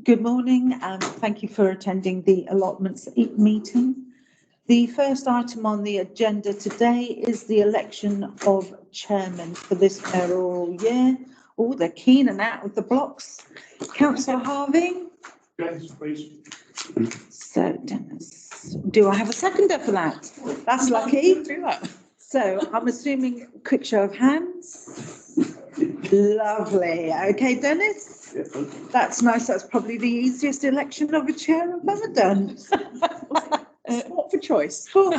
Good morning and thank you for attending the allotments meeting. The first item on the agenda today is the election of chairman for this mayoral year. Oh, they're keen and out of the blocks. Councillor Harving. Yes, please. So, Dennis, do I have a seconder for that? That's lucky. Do that. So I'm assuming quick show of hands. Lovely. Okay, Dennis. Yeah. That's nice. That's probably the easiest election of a chair I've ever done. What for choice? So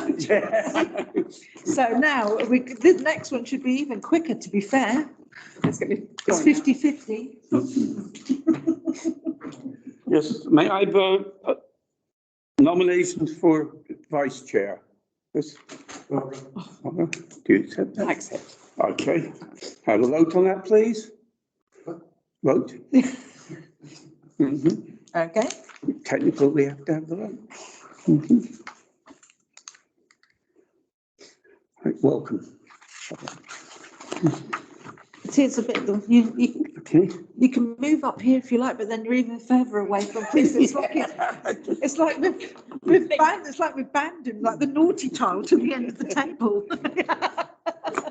now the next one should be even quicker, to be fair. It's going to be It's 50-50. Yes, may I vote nominations for vice chair? Yes. Do you accept that? accept. Okay. Have a vote on that, please. Vote. Okay. Technically, we have to have the vote. Right, welcome. It is a bit. Okay. You can move up here if you like, but then you're even further away from Chris. It's like we've banned. It's like we've banned him, like the naughty child, to the end of the table.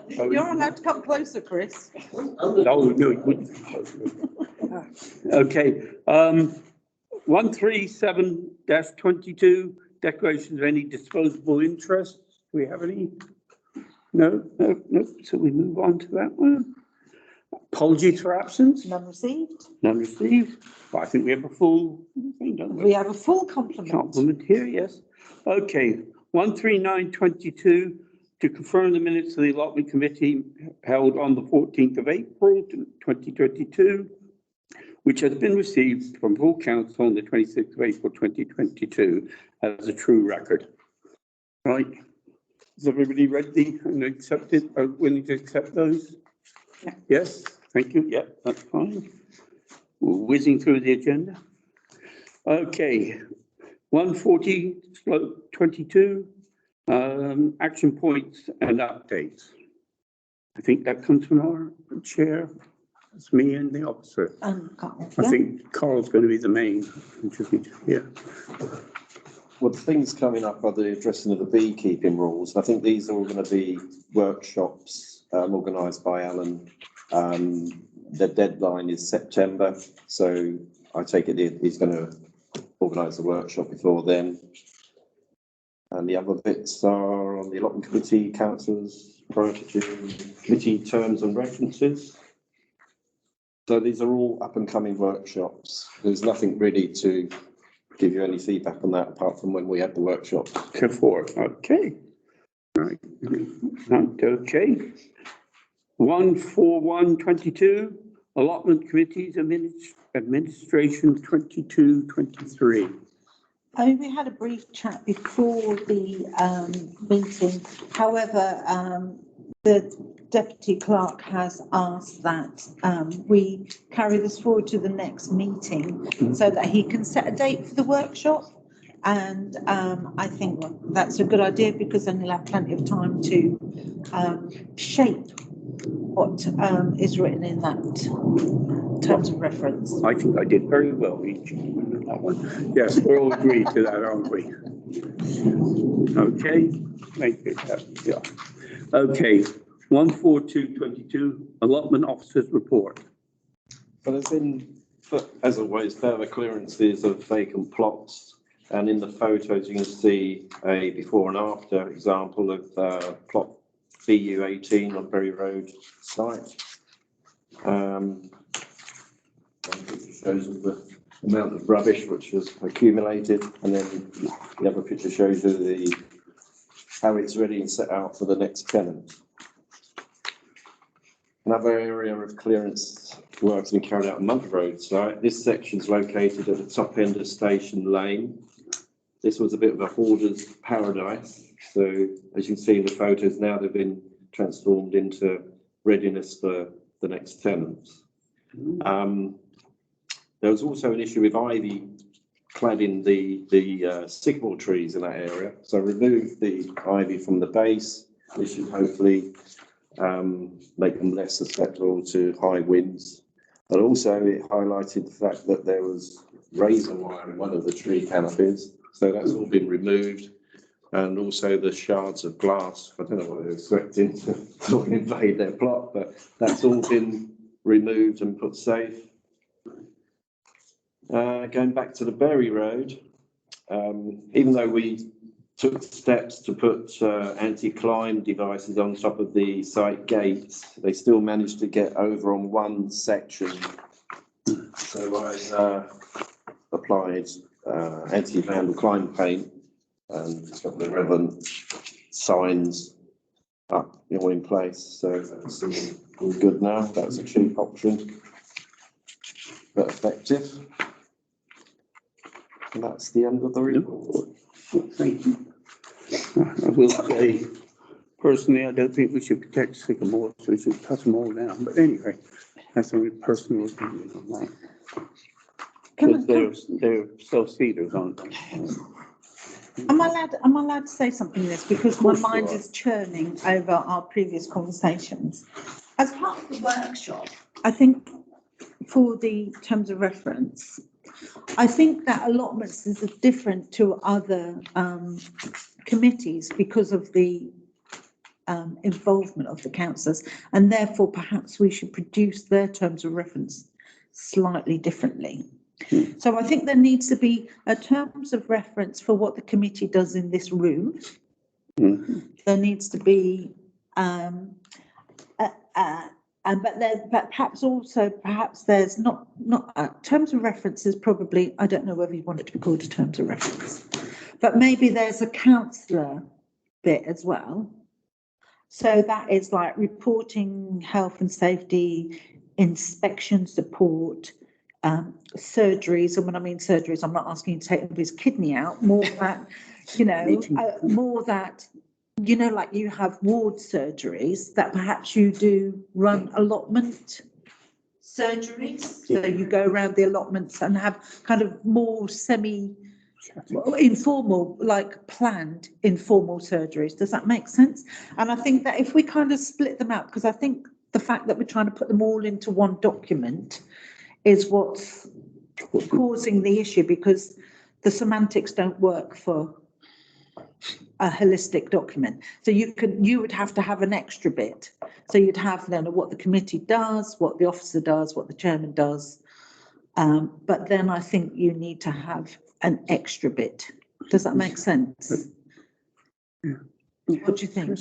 You're allowed to come closer, Chris. No, it wouldn't. Okay. 137-22, declarations of any disposable interests. Do we have any? No. So we move on to that one. Apologies for absence. None received. None received. Well, I think we have a full thing, don't we? We have a full complement. Compliment here, yes. Okay. 139-22, to confirm the minutes of the allotment committee held on the 14th of April 2022, which has been received from full council on the 26th of April 2022 as a true record. Right. Has everybody read the and accepted, are willing to accept those? Yeah. Yes, thank you. Yeah, that's fine. We're whizzing through the agenda. Okay, 140-22, action points and updates. I think that comes from our chair. It's me and the officer. Carl. I think Carl's going to be the main contributor here. Well, the things coming up are the addressing of the beekeeping rules. I think these are all going to be workshops organised by Alan. The deadline is September, so I take it he's going to organise the workshop before then. And the other bits are on the allotment committee, councillors, priority committee terms and references. So these are all up and coming workshops. There's nothing really to give you any feedback on that apart from when we had the workshop. Before, okay. Right. Okay. 141-22, allotment committees administration 22-23. We had a brief chat before the meeting. However, the Deputy Clerk has asked that we carry this forward to the next meeting so that he can set a date for the workshop. And I think that's a good idea because then he'll have plenty of time to shape what is written in that terms of reference. I think I did very well each that one. Yes, we're all agreed to that, aren't we? Okay, thank you. Yeah. Okay, 142-22, allotment officers report. But there's been, as always, further clearances of vacant plots. And in the photos, you can see a before and after example of plot BU18 on Berry Road site. It shows the amount of rubbish which was accumulated, and then the other picture shows you how it's ready and set out for the next tenant. Another area of clearance work has been carried out on Munter Road site. This section is located at the top end of Station Lane. This was a bit of a hoarder's paradise. So as you can see in the photos now, they've been transformed into readiness for the next tenants. There was also an issue with ivy cladding the sycamore trees in that area. So remove the ivy from the base. This should hopefully make them less susceptible to high winds. But also it highlighted the fact that there was razor wire in one of the tree canopies. So that's all been removed. And also the shards of glass. I don't know what they're expecting to invade their plot, but that's all been removed and put safe. Going back to the Berry Road, even though we took steps to put anti-climb devices on top of the site gates, they still managed to get over on one section. So I applied anti-vandal climb paint and got the relevant signs up, in place. So that's all good now. That's a cheap option, but effective. And that's the end of the report. Thank you. I will say, personally, I don't think we should protect sycamores, we should cut them all down, but anyway, that's a personal opinion on that. Because they're self-seeders, aren't they? Am I allowed to say something in this? Because my course you mind are. is churning over our previous conversations. As part of the workshop, I think for the terms of reference, I think that allotments is different to other committees because of the involvement of the councillors, and therefore perhaps we should produce their terms of reference slightly differently. So I think there needs to be a terms of reference for what the committee does in this room. There needs to be, but perhaps there's not terms of reference is probably, I don't know whether you want it to be called a terms of reference, but maybe there's a councillor bit as well. So that is like reporting health and safety, inspection support, surgeries. And when I mean surgeries, I'm not asking you to take anybody's kidney out, more that, more that, like you have ward surgeries that perhaps you do run allotment surgeries. So you go around the allotments and have kind of more informal, like planned informal surgeries. Does that make sense? And I think that if we kind of split them out, because I think the fact that we're trying to put them all into one document is what's causing the issue, because the semantics don't work for a holistic document. So you would have to have an extra bit. So you'd have then what the committee does, what the officer does, what the chairman does. But then I think you need to have an extra bit. Does that make sense? Yeah. What do you think?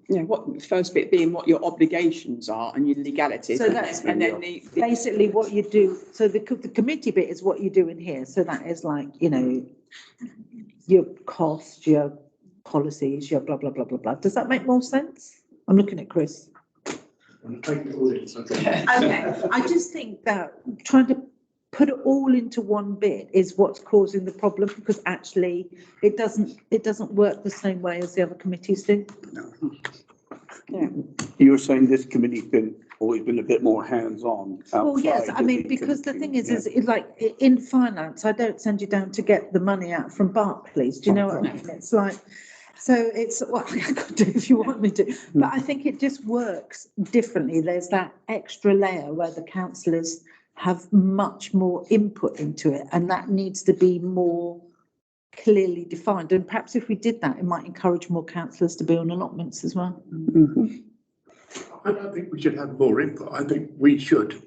Yeah, what the first bit being what your obligations are and your legalities. So that's and then the basically what you do. So the committee bit is what you do in here. So that is like, your costs, your policies, your blah, blah, blah, blah, blah. Does that make more sense? I'm looking at Chris. Okay. I just think that trying to put it all into one bit is what's causing the problem, because actually it doesn't work the same way as the other committees do. yeah. You're saying this committee's always been a bit more hands-on. Well, yes, outside I of mean, because the thing is yeah. like in finance, I don't send you down to get the money out from Barclays. Do you know what I mean? It's like, so it's what I could do if you want me to, but I think it just works differently. There's that extra layer where the councillors have much more input into it, and that needs to be more clearly defined. And perhaps if we did that, it might encourage more councillors to be on allotments as well. I don't think we should have more input. I think we should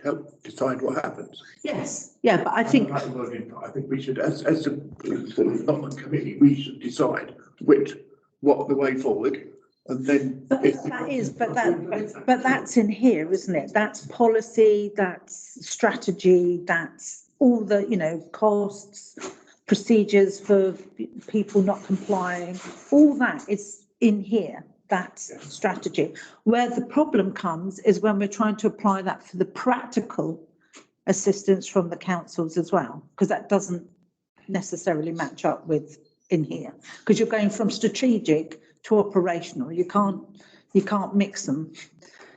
help decide what happens. Yes, yeah, but I think I think we should, as the allotment committee, we should decide what the way forward, and then. but that's in here, isn't it? That's policy, that's strategy, that's all the, costs, procedures for people not complying, all that is in here. That's strategy. Where the problem comes is when we're trying to apply that for the practical assistance from the councils as well, because that doesn't necessarily match up with in here, because you're going from strategic to operational. You can't mix them.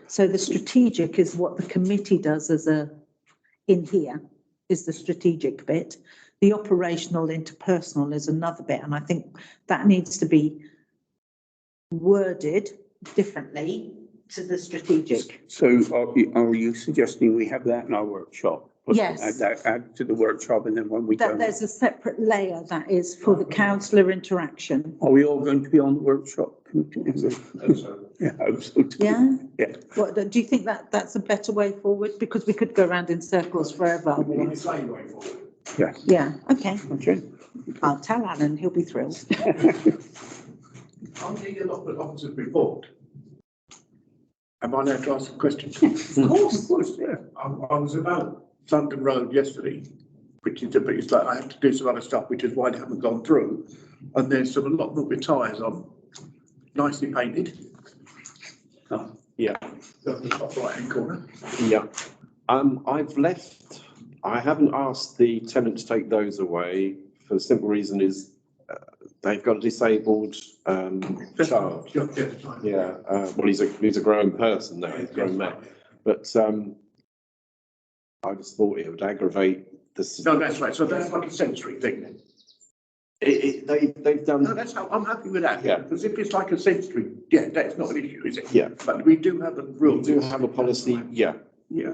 So the strategic is what the committee does in here is the strategic bit. The operational interpersonal is another bit, and I think that needs to be worded differently to the strategic. So are you suggesting we have that in our workshop? Yes. Add to the workshop, and then when we That go, there's a separate layer that is for the councillor interaction. are we all going to be on the workshop committee? Yeah, I hope so too. Yeah? Yeah. What, do you think that that's a better way forward? Because we could go round in circles forever. Yes. Yeah, okay. Okay. I'll tell Alan, he'll be thrilled. On the allotment officer's report, am I allowed to ask a question? Of course. Yeah. I was about London Road yesterday, which is a bit, it's like I had to do some other stuff, which is why I haven't gone through. And there's some allotment with tyres on, nicely painted. Yeah. At the top right hand corner. Yeah. I haven't asked the tenant to take those away for the simple reason is they've got a disabled child. Yeah, well, he's a grown person now, he's a grown man. But I just thought it would aggravate the. No, that's right. So that's like a sensory thing then. They've done. No, that's how, I'm happy with that. Yeah. Because if it's like a sensory, yeah, that's not an issue, is it? Yeah. But we do have a We rule. do have a policy, yeah. Yeah.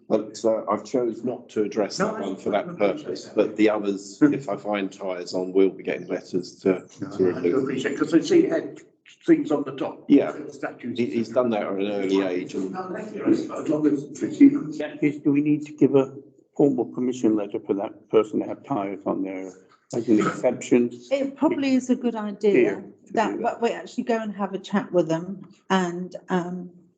But I've chose not to address No, that one for that purpose, but the others, if I find tyres on, will be getting letters to I remove. do appreciate, because I see it had things on the top. Yeah. Statues. He's done that at an early age and No, that's right. As long as it's Do we need to give a formal permission letter for that person to have tyres on there as an exception? It probably is a good idea Here to do that, but we actually go and have a chat with them and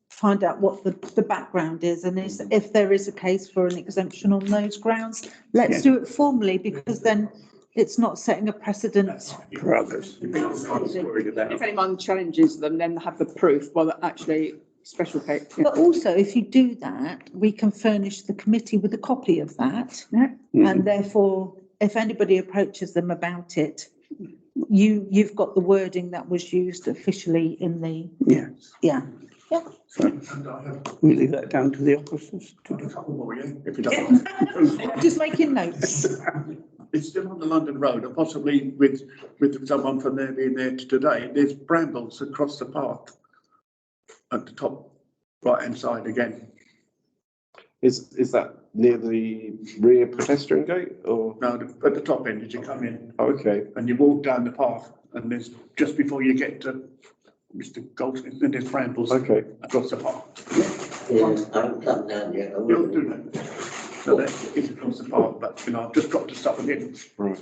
find out what the background is, and if there is a case for an exemption on those grounds, let's Yeah. do it formally, because then it's not setting a precedent. For others. I was worried about. If anyone challenges them, then have the proof, well, that actually special case. But also, if you do that, we can furnish the committee with a copy of that. Mhm. And therefore, if anybody approaches them about it, you've got the wording that was used officially in the, Yes. yeah. So and I have we leave that down to the officers to a do. couple more, yeah, if you don't mind. Just making notes. It's still on the London Road, and possibly with someone from there being there today, there's brambles across the path at the top right-hand side again. is that near the rear pedestrian gate or? No, at the top end, as you come in, Okay, and you walk down the path, and there's, just before you get to Mr. Goldsmith, then there's brambles okay. across the path. Yeah, I haven't come down yet. I You'll will. do that. So that is across the path, but, you know, I've just got to stop again. Right.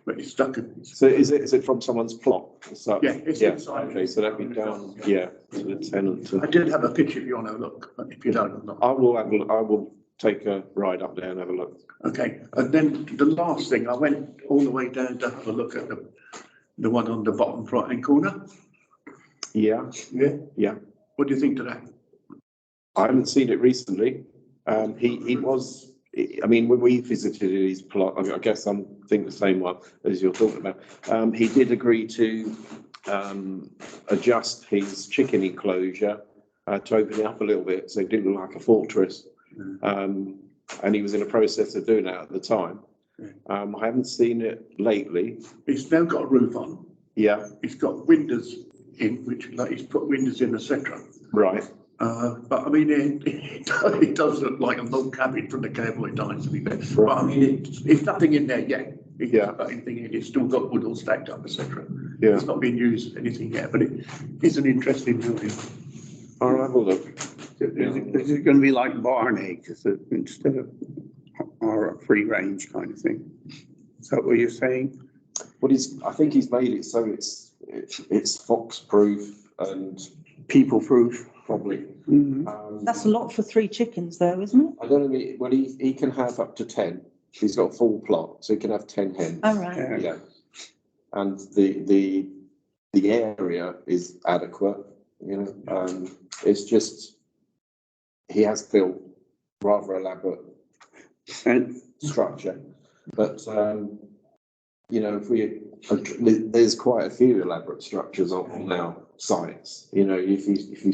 But it's stuck. So is it from someone's plot? So, Yeah, it's yeah, inside. okay, so that'd be down, yeah, to the tenant. I did have a picture if you want to look, but if you don't, I'm not. I will take a ride up there and have a look. Okay, and then the last thing, I went all the way down to have a look at the one on the bottom right-hand corner. Yeah, Yeah. yeah. What do you think to that? I haven't seen it recently. He was, I mean, when we visited his plot, I guess I'm thinking the same one as you're talking about. He did agree to adjust his chicken enclosure to open it up a little bit, so it didn't look like a fortress. And he was in a process of doing that at the time. I haven't seen it lately. It's now got a roof on, Yeah, it's got windows in, which, like, he's put windows in, etc. right. But I mean, it does look like a log cabin from the cowboy times, to be fair. But I mean, it's nothing in there yet. It's Yeah. not got anything in it, it's still got wood all stacked up, etc. Yeah, It's not being used for anything yet, but it is an interesting building. I'll have a look. Is it going to be like barn eggs instead of or a free range kind of thing? Is that what you're saying? What I think he's made it so it's fox proof and People proof? probably. That's a lot for 3 chickens though, isn't it? I don't know, well, he can have up to 10. He's got a full plot, so he can have 10 hens. All right. Yeah. Yeah. And the area is adequate, you know, it's just, he has built rather elaborate And structure, but, you know, there's quite a few elaborate structures on our sites, you know, if you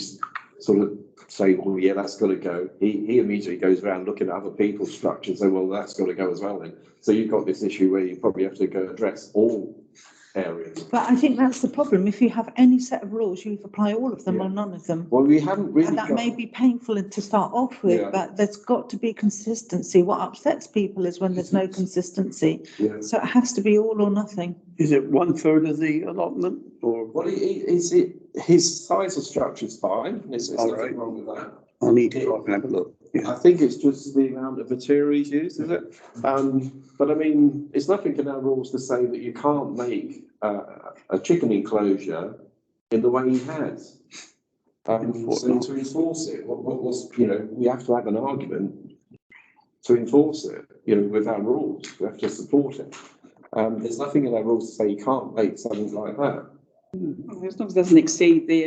sort of say, well, yeah, that's got to go, he immediately goes around looking at other people's structures, and say, well, that's got to go as well then. So you've got this issue where you probably have to go address all areas. But I think that's the problem. If you have any set of rules, you apply all of them Yeah. or none of them. Well, we haven't really And that got, may be painful to start off with, Yeah. but there's got to be consistency. What upsets people is when there's no consistency. yeah. So it has to be all or nothing. Is it 1/3 of the allotment or? Well, his size of structure is fine. There's All nothing right. wrong with that. I'll need to go up and have a look. Yeah. I think it's just the amount of material he's used, is it? But I mean, it's nothing in our rules to say that you can't make a chicken enclosure in the way he has. So to enforce it, what was, we have to have an argument to enforce it, with our rules. We have to support it. There's nothing in our rules to say you can't make something like that. As long as it doesn't exceed the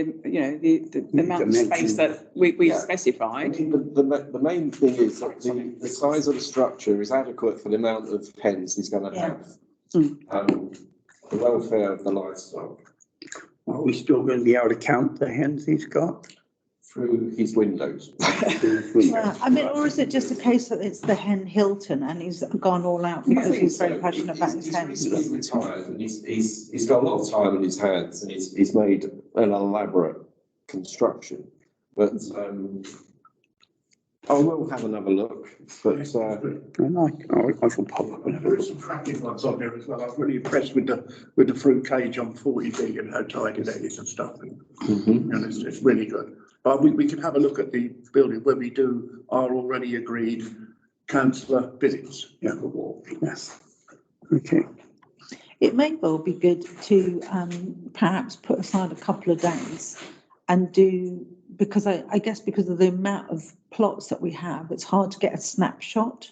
amount of space that we Yeah. specified. I mean, the main thing is that the size of the structure is adequate for the amount of hens he's going to Yeah. have. The welfare of the livestock Are we still going to be able to count the hens he's got? through his windows. Well, I mean, or is it just a case that it's the hen Hilton and he's gone all out because he's very passionate about his hens? He's retired and he's got a lot of time in his hands and he's made an elaborate construction. But I will have another look. But I shall pop up and have a There look. is some cracking ones on there as well. I was really impressed with the fruit cage on 40B and how tidy that is and stuff. And it's really good. But we can have a look at the building where we do our already agreed councillor visits. Yeah. Yes. Okay. It may well be good to perhaps put aside a couple of days and do, because I guess because of the amount of plots that we have, it's hard to get a snapshot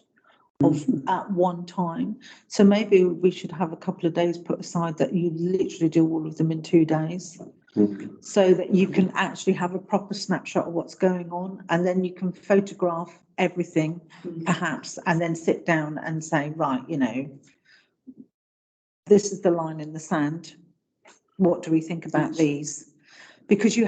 of at one time. So maybe we should have a couple of days put aside that you literally do all of them in 2 days. So that you can actually have a proper snapshot of what's going on, and then you can photograph everything perhaps, and then sit down and say, right, this is the line in the sand. What do we think about these? Because you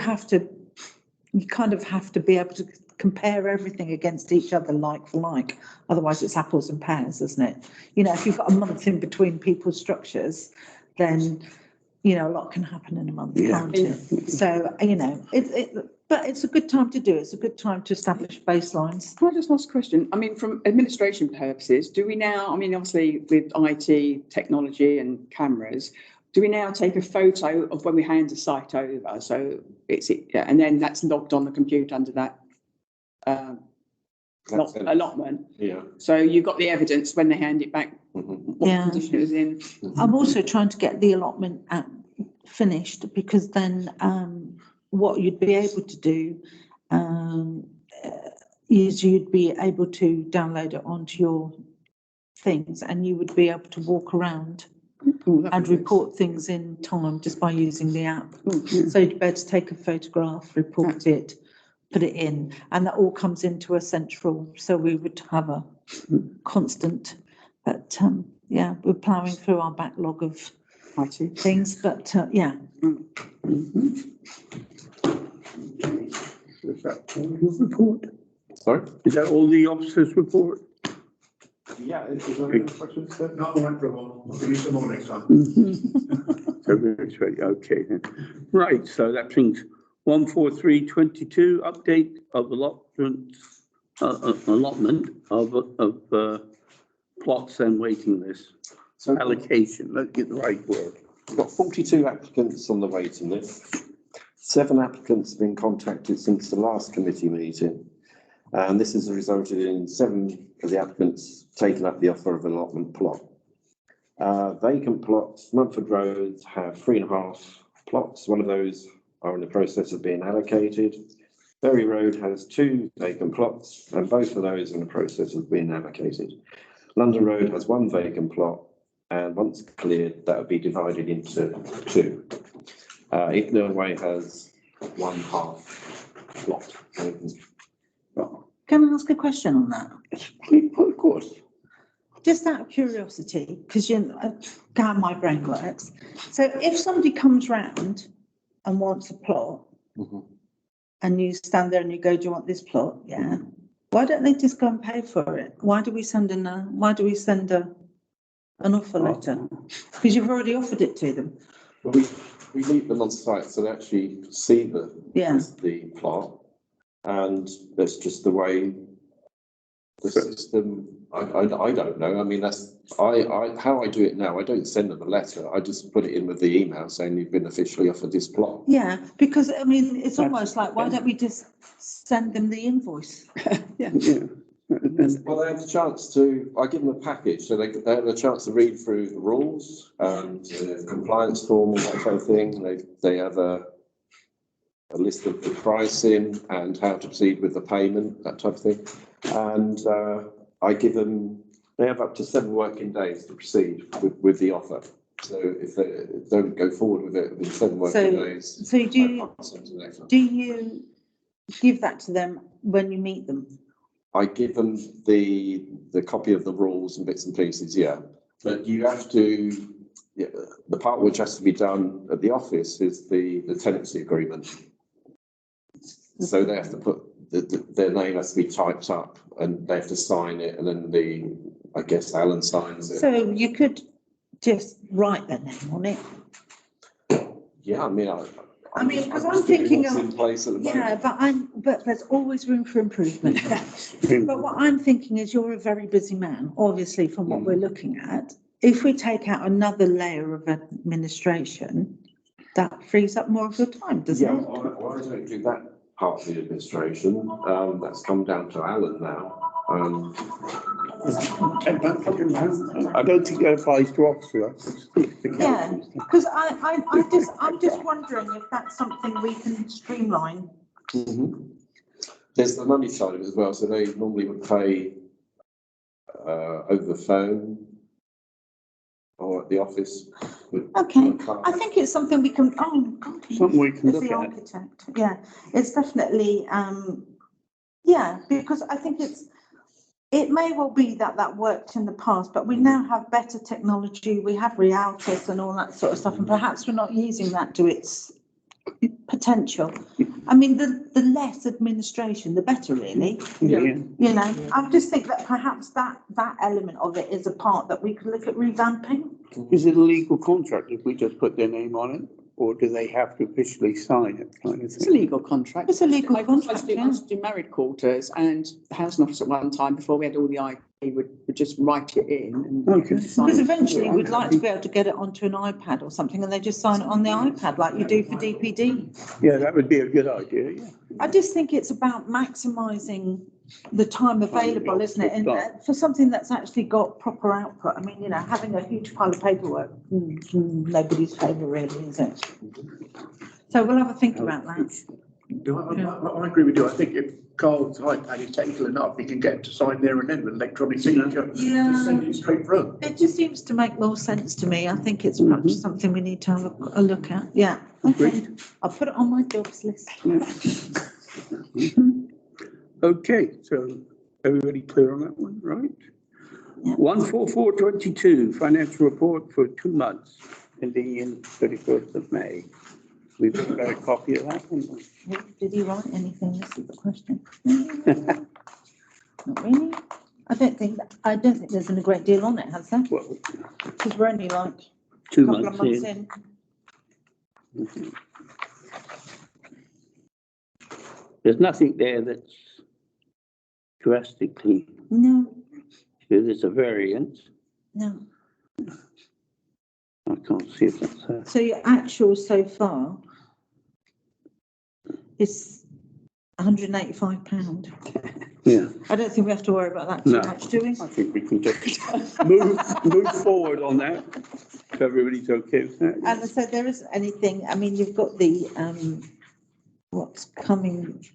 kind of have to be able to compare everything against each other like for like. Otherwise it's apples and pears, isn't it? If you've got a month in between people's structures, then a lot can happen in a month, can't it? So, but it's a good time to do it. It's a good time to establish baselines. Can I just ask a question? I mean, from administration purposes, do we now, obviously with IT, technology and cameras, do we now take a photo of when we hand a site over? So and then that's logged on the computer under that allotment. Yeah. So you've got the evidence when they hand it back, what condition it was in. I'm also trying to get the allotment finished, because then what you'd be able to do is you'd be able to download it onto your things, and you would be able to walk around and report things in time just by using the app. So you'd better take a photograph, report it, put it in, and that all comes into a central. So we would have a constant, but we're ploughing through our backlog of IT things, but yeah. Is that all your report? Sorry? Is that all the officers' report? Yeah, is there any questions, sir? Not right for a while. I'll give you some more next time. Everything's ready. Okay then. Right, so that brings 14322, update of allotment of plots and waiting lists. So Allocation, let's get the right word. we've got 42 applicants on the waiting list. 7 applicants have been contacted since the last committee meeting. And this has resulted in 7 of the applicants taking up the offer of allotment plot. Vacant plots, Mumford Road have 3.5 plots. One of those are in the process of being allocated. Berry Road has 2 vacant plots, and both of those are in the process of being allocated. London Road has 1 vacant plot, and once cleared, that will be divided into 2. Icknell Way has 1.5 plot. Can I ask a question on that? Of course. Just out of curiosity, because how my brain works. So if somebody comes round and wants a plot, and you stand there and you go, do you want this plot? Yeah. Why don't they just go and pay for it? Why do we send a an offer letter? Because you've already offered it to them. Well, we meet them on site, so they actually see the plot, and that's just the way the system. I don't know. I mean, that's how I do it now. I don't send them a letter. I just put it in with the email saying you've been officially offered this plot. Yeah, because I mean, it's almost like, why don't we just send them the invoice? Yeah. Well, they have the chance to. I give them a package, so they have a chance to read through the rules and compliance form and that kind of thing. They have a list of the pricing and how to proceed with the payment, that type of thing. And I give them. They have up to 7 working days to proceed with the offer. So if they don't go forward with it within 7 working days, so do you give that to them when you meet them? I give them the copy of the rules and bits and pieces, yeah. But you have to, the part which has to be done at the office is the tenancy agreement. So they have to put, their name has to be typed up and they have to sign it, and then I guess Alan signs it. So you could just write their name on it. Yeah, I mean, because I'm thinking what's of, in place at the moment. yeah, but there's always room for improvement. But what I'm thinking is, you're a very busy man, obviously, from what we're looking at. If we take out another layer of administration, that frees up more of your time, doesn't it? Well, I don't do that part of the administration. That's come down to Alan now. I don't think that applies to officers. Yeah, because I'm just wondering if that's something we can streamline. There's the money side of it as well. So they normally would pay over the phone or at the office. Okay, I think it's something we can. Oh God, Something we can as look the at. architect, yeah, it's definitely yeah, because I think it may well be that worked in the past, but we now have better technology. We have Realtus and all that sort of stuff, and perhaps we're not using that to its potential. I mean, the less administration, the better, really. Yeah. You know, I just think that perhaps that element of it is a part that we could look at revamping. Is it a legal contract if we just put their name on it, or do they have to officially sign it, kind of It's a thing? legal contract. It's a legal I contract, used yeah. to do married quarters, and the housing office at one time, before we had all the IT, would just write it in. And Okay. sign Because it. eventually we'd like to be able to get it onto an iPad or something, and they just sign it on the iPad like you do for DPD. Yeah, that would be a good idea, yeah. I just think it's about maximising the time available, isn't it? And for something that's actually got proper output. I mean, you know, having a huge pile of paperwork, nobody's favourite really, is it? So we'll have a think about that. I agree with you. I think if Carl's iPad is technical enough, he can get to sign there and then with electronic signature. Yeah. Just send it straight through. It just seems to make more sense to me. I think it's perhaps something we need to have a look at. Yeah. Okay. I'll put it on my jobs list. Okay, so everybody clear on that one, right? Yeah. 14422, financial report for 2 months, ending in 31st of May. We've got a copy of that one. Did he write anything? This is the question. Not really. I don't think there's been a great deal on it, has there? Well, Because we're only like 2 a couple of months months in. in. There's nothing there that's drastically, No, there's a variance. no. I can't see if that's there. So your actual so far is £185. Yeah, I don't think we have to worry about that too No. much, do we? I think we can just move forward on that. If everybody's okay with that. And so there isn't anything, I mean, you've got the, what's coming,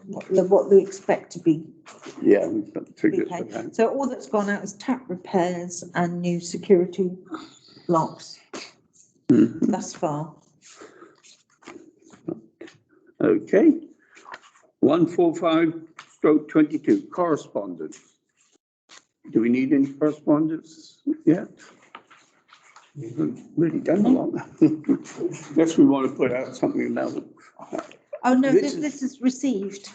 what we expect to be Yeah, we've got figures for paid. that. So all that's gone out is tap repairs and new security locks thus far. Okay. 145/22, correspondence. Do we need any correspondence yet? We haven't really done a lot. Guess we want to put out something about Oh, no, This this is received.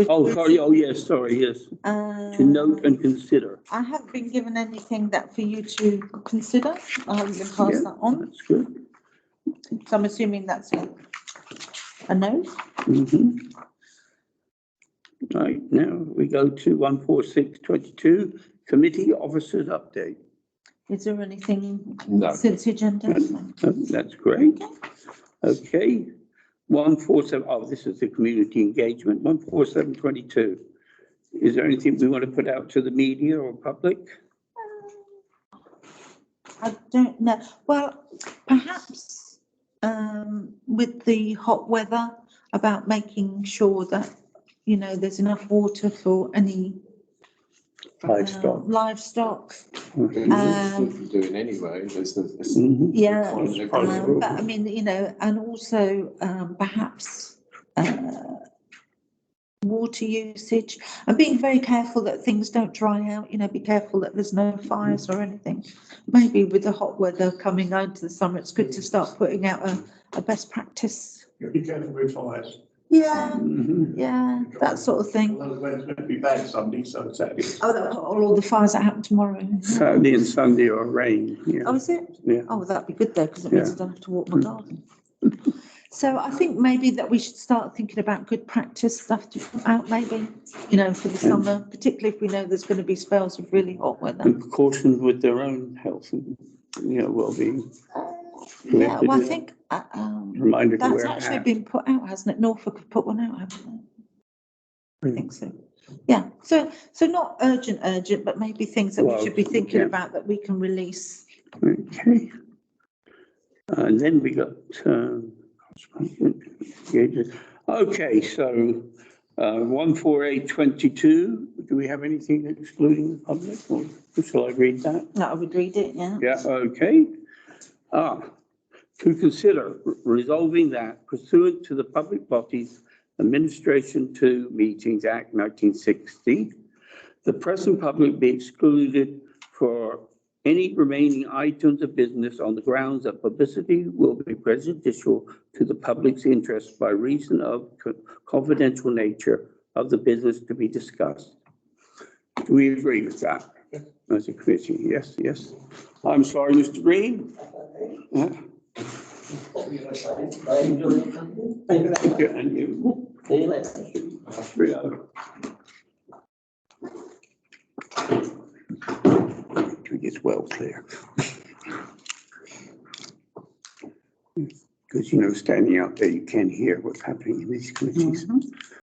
Oh, sorry, oh, yes, sorry, yes. To note and consider. I haven't been given anything that for you to consider. I haven't been Yeah, passed that on, that's good. so I'm assuming that's a no. Mhm. Right, now we go to 14622, committee officers update. Is there anything No. since the agenda? That's great. Okay, 147, oh, this is the community engagement, 14722. Is there anything we want to put out to the media or public? I don't know. Well, perhaps with the hot weather, about making sure that, you know, there's enough water for any livestock. Doing anyway, Mhm. Yeah, Mhm. but I mean, you know, and also perhaps water usage and being very careful that things don't dry out, you know, be careful that there's no fires or anything. Maybe with the hot weather coming into the summer, it's good to start putting out a best practice. Be careful with fires. Yeah, Mhm. yeah, that sort of thing. Well, the weather's going to be bad Sunday, so Saturday. Oh, all the fires that happen tomorrow. Saturday and Sunday are rain, yeah. Oh, is it? Yeah. Oh, well, that'd be good though, because it means Yeah. I don't have to walk my garden. So I think maybe that we should start thinking about good practice stuff to put out maybe, you know, for the summer, particularly if we know there's going to be spells of really hot weather. And precautions with their own health and, you know, well-being. Yeah, well, I to think Reminder to that's wear a actually hat. been put out, hasn't it? Norfolk have put one out, haven't they? I think so. Yeah, so not urgent, but maybe things that we Well, should be thinking yeah. about that we can release. Okay. And then we got, okay, so, 14822, do we have anything excluding the public, or shall I read that? No, I would read it, yeah. Yeah, okay. To consider resolving that pursuant to the Public Bodies Administration 2 Meetings Act 1960, the press and public be excluded for any remaining items of business on the grounds that publicity will be prejudicial to the public's interest by reason of confidential nature of the business to be discussed. Do we agree with that as a committee? Yes, yes. I'm sorry, Mr. Green. I enjoy your company. Thank you, and you. Anyway, We get well clear. Because, you know, standing out there, you can hear what's happening in these committees.